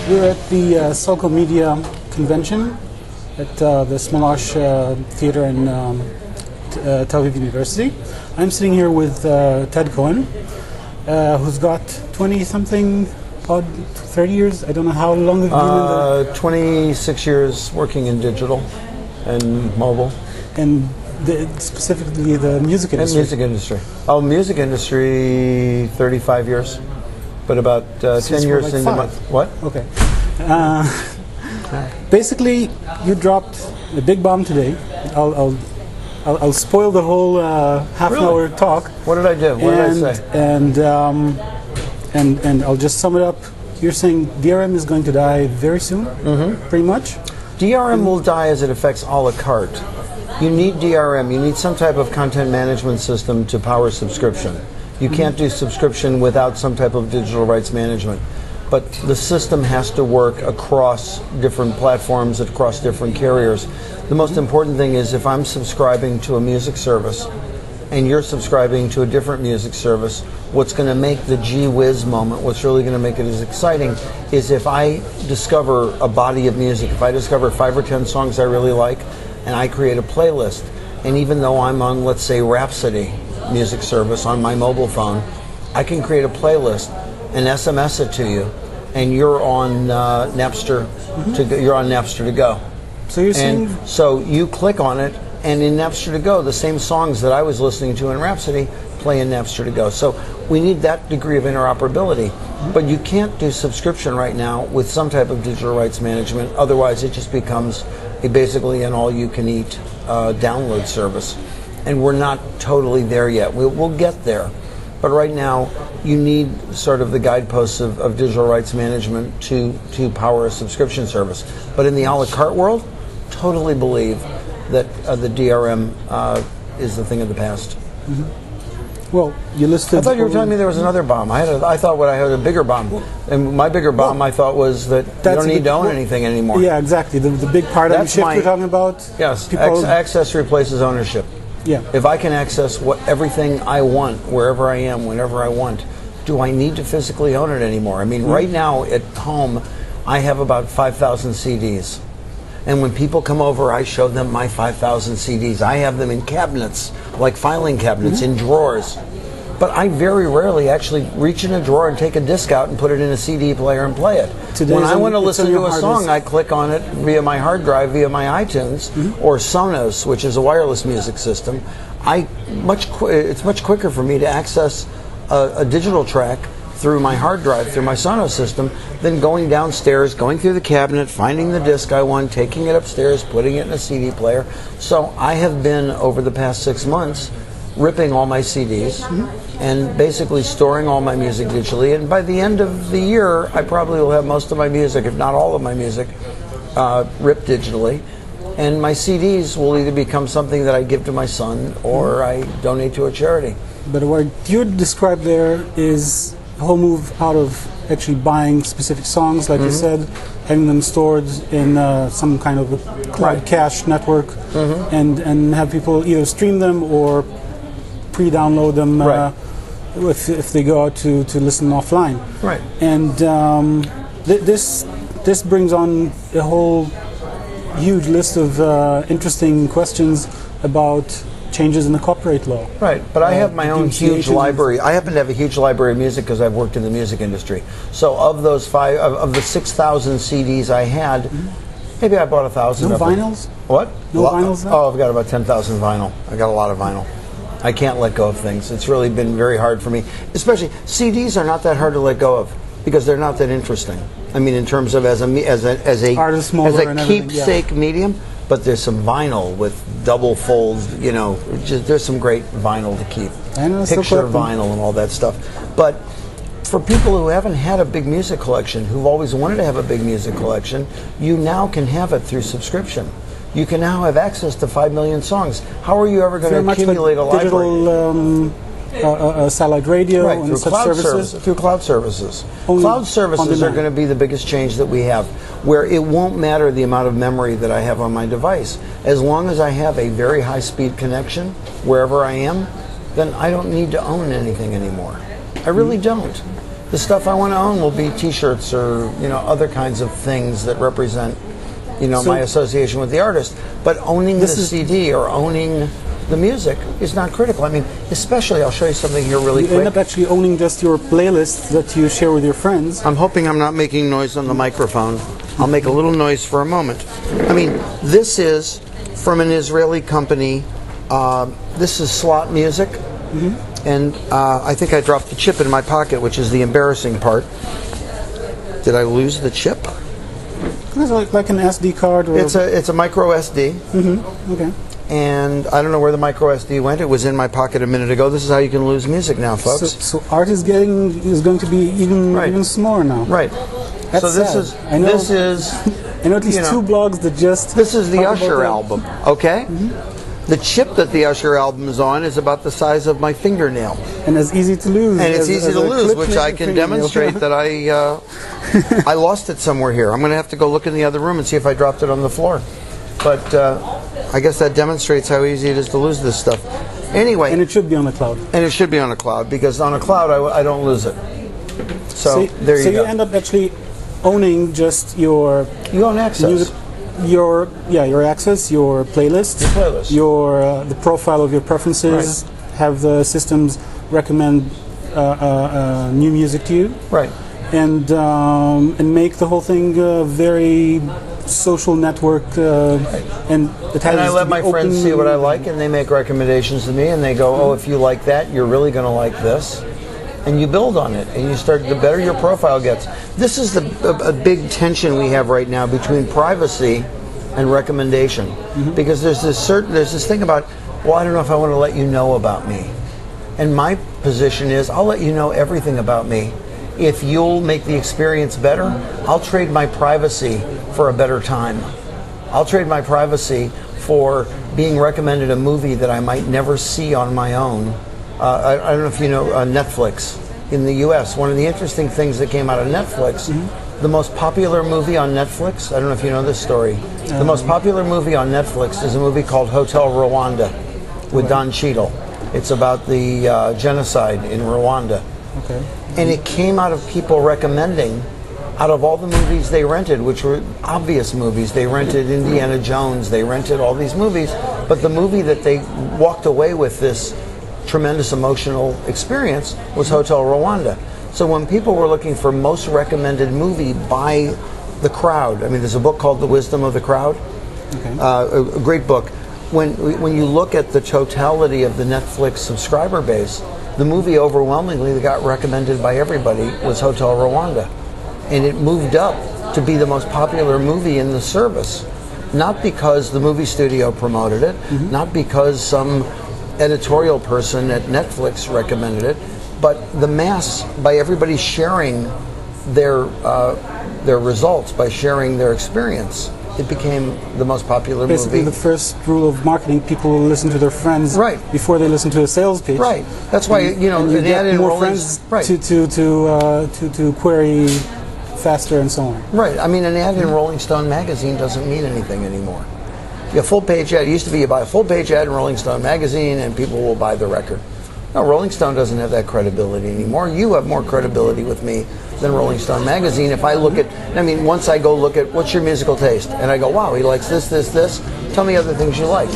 We're at the Cellcom Media convention at the Smolash Theater in Tel Aviv University. I'm sitting here with Ted Cohen, who's got 20-something, 30 years. I don't know how long have you been in the... 26 years working in digital and mobile. And specifically the music industry. And music industry. Oh, music industry, 35 years. But about 10 years like into my... What? Okay. Basically, you dropped a big bomb today. I'll spoil the whole half-hour talk. What did I do? What did I say? And I'll just sum it up. You're saying DRM is going to die very soon, pretty much? DRM will die as it affects a la carte. You need DRM. You need some type of content management system to power subscription. You can't do subscription without some type of digital rights management. But the system has to work across different platforms, across different carriers. The most important thing is if I'm subscribing to a music service and you're subscribing to a different music service, what's going to make the gee whiz moment, what's really going to make it as exciting, is if I discover a body of music, if I discover 5 or 10 songs I really like, and I create a playlist, and even though I'm on, let's say, Rhapsody music service on my mobile phone, I can create a playlist and SMS it to you, and you're on Napster. You're on Napster to go. So you're saying, so you click on it, and in Napster to go, the same songs that I was listening to in Rhapsody play in Napster to go. So we need that degree of interoperability. But you can't do subscription right now with some type of digital rights management. Otherwise, it just becomes basically an all-you-can-eat download service. And we're not totally there yet. We'll get there. But right now, you need sort of the guideposts of digital rights management to power a subscription service. But in the a la carte world, totally believe that the DRM is the thing of the past. Well, you listed... I thought you were telling me there was another bomb. I thought I had a bigger bomb. And my bigger bomb, I thought, was that you don't need to own anything anymore. Yeah, exactly. The big paradigm shift you're talking about. Yes, access replaces ownership. Yeah. If I can access everything I want, wherever I am, whenever I want, do I need to physically own it anymore? I mean, right now at home, I have about 5,000 CDs. And when people come over, I show them my 5,000 CDs. I have them in cabinets, like filing cabinets, in drawers. But I very rarely actually reach in a drawer and take a disc out and put it in a CD player and play it. When I want to listen to a song, I click on it via my hard drive, via my iTunes, or Sonos, which is a wireless music system. It's much quicker for me to access a digital track through my hard drive, through my Sonos system, than going downstairs, going through the cabinet, finding the disc I want, taking it upstairs, putting it in a CD player. So I have been, over the past 6 months, ripping all my CDs and basically storing all my music digitally. And by the end of the year, I probably will have most of my music, if not all of my music, ripped digitally. And my CDs will either become something that I give to my son or I donate to a charity. But what you described there is a whole move out of actually buying specific songs, like you said, having them stored in some kind of a cloud cache network, and have people either stream them or pre-download them if they go out to listen offline. Right. And this brings on a whole huge list of interesting questions about changes in the copyright law. Right, but I have my own huge library. I happen to have a huge library of music because I've worked in the music industry. So of those of the 6,000 CDs I had, maybe I bought 1,000 of them. No vinyls? What? No vinyls now? Oh, I've got about 10,000 vinyl. I got a lot of vinyl. I can't let go of things. It's really been very hard for me. Especially, CDs are not that hard to let go of because they're not that interesting. I mean, in terms of as a keepsake medium. But there's some vinyl with double folds, there's some great vinyl to keep. Picture vinyl and all that stuff. But for people who haven't had a big music collection, who've always wanted to have a big music collection, you now can have it through subscription. You can now have access to 5 million songs. How are you ever going to accumulate a library? Satellite radio and through such cloud services? Through cloud services. Only cloud services are going to be the biggest change that we have, where it won't matter the amount of memory that I have on my device. As long as I have a very high-speed connection wherever I am, then I don't need to own anything anymore. I really don't. The stuff I want to own will be T-shirts or other kinds of things that represent my association with the artist. But owning the CD or owning the music is not critical. I mean, especially, I'll show you something here really quick. You end up actually owning just your playlist that you share with your friends. I'm hoping I'm not making noise on the microphone. I'll make a little noise for a moment. I mean, this is from an Israeli company. This is slot music. And I think I dropped the chip in my pocket, which is the embarrassing part. Did I lose the chip? It's like an SD card? Or It's a micro SD. Okay. And I don't know where the micro SD went. It was in my pocket a minute ago. This is how you can lose music now, folks. So art is going to be even smaller now. Right. That's so this sad. is I know at least two blogs that just... This is the Usher album, okay? The chip that the Usher album is on is about the size of my fingernail. And it's easy to lose. And it's easy to lose, which I can demonstrate that I lost it somewhere here. I'm going to have to go look in the other room and see if I dropped it on the floor. But I guess that demonstrates how easy it is to lose this stuff. Anyway. And it should be on the cloud. And it should be on the cloud, because on a cloud I don't lose it. So there you go. So you end up actually owning just your... You own access. Music, your access, your playlist, the profile of your preferences, have the systems recommend new music to you, and make the whole thing very social network, and it has. And I let my friends see what I like, and they make recommendations to me, and they go, "Oh, if you like that, you're really going to like this." And you build on it, and you start. The better your profile gets. This is a big tension we have right now between privacy and recommendation, because there's this thing about, well, I don't know if I want to let you know about me, and my position is, I'll let you know everything about me. If you'll make the experience better, I'll trade my privacy for a better time. I'll trade my privacy for being recommended a movie that I might never see on my own. I don't know if you know Netflix in the U.S. One of the interesting things that came out of Netflix, the most popular movie on Netflix, I don't know if you know this story, the most popular movie on Netflix is a movie called Hotel Rwanda with Don Cheadle. It's about the genocide in Rwanda. Okay. And it came out of people recommending, out of all the movies they rented, which were obvious movies, they rented Indiana Jones, they rented all these movies, but the movie that they walked away with this tremendous emotional experience was Hotel Rwanda. So when people were looking for most recommended movie by the crowd, I mean, there's a book called The Wisdom of the Crowd, a great book. When you look at the totality of the Netflix subscriber base, the movie overwhelmingly that got recommended by everybody was Hotel Rwanda. And it moved up to be the most popular movie in the service. Not because the movie studio promoted it, not because some editorial person at Netflix recommended it, but the mass, by everybody sharing their results, by sharing their experience, it became the most popular Basically, movie. the first rule of marketing: people will listen to their friends before they listen to a sales pitch. Right. That's why and you an get ad in more Rolling friends to query faster and so on. Right. I mean, an ad in Rolling Stone magazine doesn't mean anything anymore. A full-page ad. It used to be you buy a full-page ad in Rolling Stone magazine and people will buy the record. No, Rolling Stone doesn't have that credibility anymore. You have more credibility with me than Rolling Stone magazine. If I look at, once I go look at what's your musical taste, and I go, wow, he likes this, this, this. Tell me other things you like.